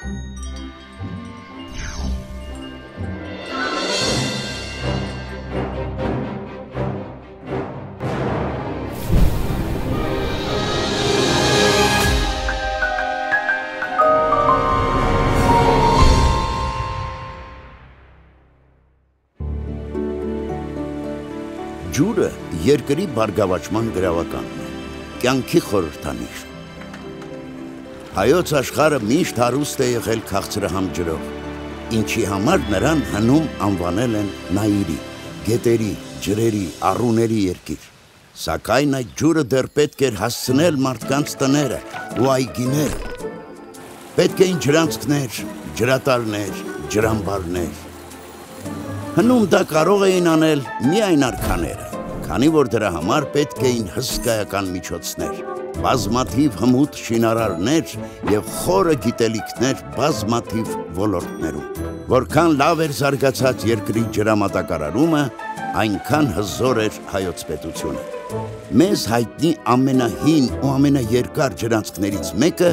Ջուրը երկրի բարգավաճման գրավականն է, կյանքի խորհրդանիշ։ Հայոց աշխարհը միշտ հարուստ է եղել քաղցրահամ ջրով, ինչի համար նրան հնում անվանել են Նայիրի, գետերի, ջրերի, առուների երկիր։ Սակայն այդ ջուրը դեռ պետք էր հասցնել մարդկանց տները ու այգիները։ Պետք էին ջրանցքներ, ջրատարներ, ջրամբարներ։ Հնում դա կարող էին անել միայն արքաները, քանի որ դրա համար պետք էին հսկայական միջոցներ, բազմաթիվ հմուտ շինարարներ և խորը գիտելիքներ բազմաթիվ ոլորտներում։ Որքան լավ էր զարգացած երկրի ջրամատակարարումը, այնքան հզոր էր հայոց պետությունը։ Մեզ հայտնի ամենահին ու ամենաերկար ջրանցքներից մեկը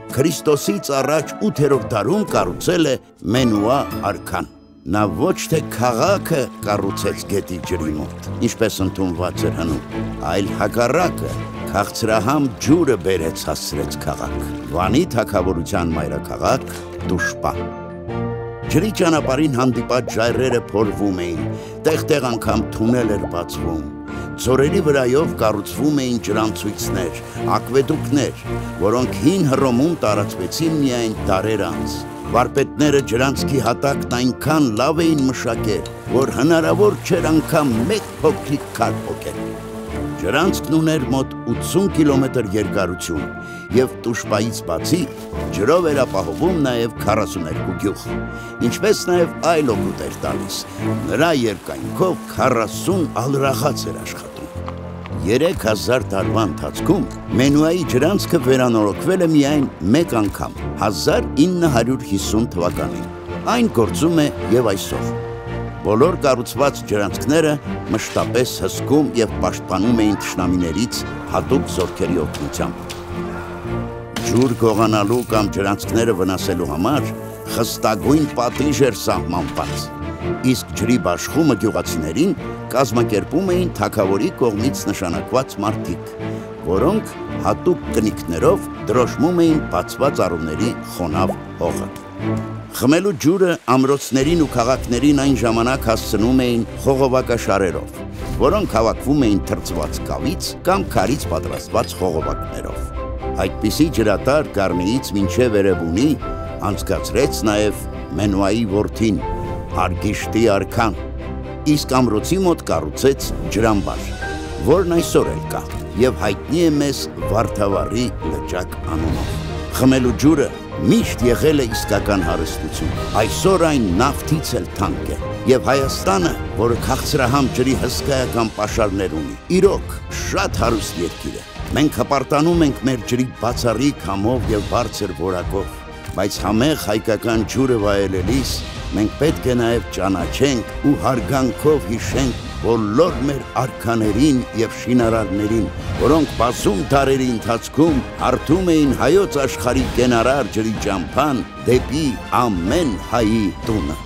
Քրիստոսից առաջ 8-րդ դարում կառուցել է Մենուա արքան։ Նա ոչ թե քաղաքը կառուցեց գետի ջրի մոտ, ինչպես ընդունված էր հնում, այլ հակառակը, քաղցրահամ ջուրը բերեց հասցրեց քաղաք, Վանի թագավորության մայրաքաղաք Դուշպա։ Ջրի ճանապարհին հանդիպած ժայռերը փորվում էին, տեղ-տեղ անգամ թունել էր բացվում, ձորերի վրայով կառուցվում էին ջրանցույցներ, ակվեդուկներ, որոնք հին Հռոմում տարածվեցին միայն դարեր անց։ Վարպետները ջրանցքի հատակն այնքան լավ էին մշակել, որ հնարավոր չէր անգամ մեկ փոքրիկ քար փոկել։ Ջրանցքն ուներ մոտ 80 կիլոմետր երկարություն և Դուշպայից բացի ջրով էր ապահովում նաև 42 գյուղ, ինչպես նաև այլ օգուտ էր տալիս, նրա երկայնքով 40 ալրախաց էր աշխատում։ 3000 տարվա ընթացքում Մենուայի ջրանցքը վերանորոգվել է միայն մեկ անգամ, 1950 թվականին։ Այն գործում է և այսօր։ Բոլոր կառուցված ջրանցքները մշտապես հսկում և պաշտպանում էին թշնամիներից հատուկ զորքերի օգնությամբ։ Ջուր գողանալու կամ ջրանցքները վնասելու համար խստագույն պատիժ էր սահմանված, իսկ ջրի բաշխումը գյուղացիներին կազմակերպում էին թագավորի կողմից նշանակված մարդիկ, որոնք հատուկ կնիկներով դրոշմում էին բացված առուների խոնավ հողը։ Խմելու ջուրը ամրոցներին ու քաղաքներին այն ժամանակ հասցնում էին խողովակաշարերով, որոնք հավաքվում էին թրծված կավից կամ քարից պատրաստված խողովակներով։ Այդպիսի ջրատար Գառնիից մինչև Էրեբունի անցկացրեց նաև Մենուայի որդին, Արգիշտի արքան, իսկ ամրոցի մոտ կառուցեց ջրամբար, որն այսօր էլ կա և հայտնի է մեզ Վարդավառի լճակ անունով։ Խմելու ջուրը միշտ եղել է իսկական հարստություն, այսօր այն նավթից էլ թանկ է, և Հայաստանը, որը քաղցրահամ ջրի հսկայական պաշարներ ունի, իրոք շատ հարուստ երկիր է։ Մենք հպարտանում ենք մեր ջրի բացառիկ համով և բարձր որակով, բայց համեղ հայկական ջուրը վայելելիս մենք պետք է նաև ճանաչենք ու հարգանքով հիշենք բոլոր մեր արքաներին և շինարարներին, որոնք բազում դարերի ընթացքում հարթում էին հայոց աշխարհի կենարար ջրի ճամփան դեպի ամեն հայի տունը։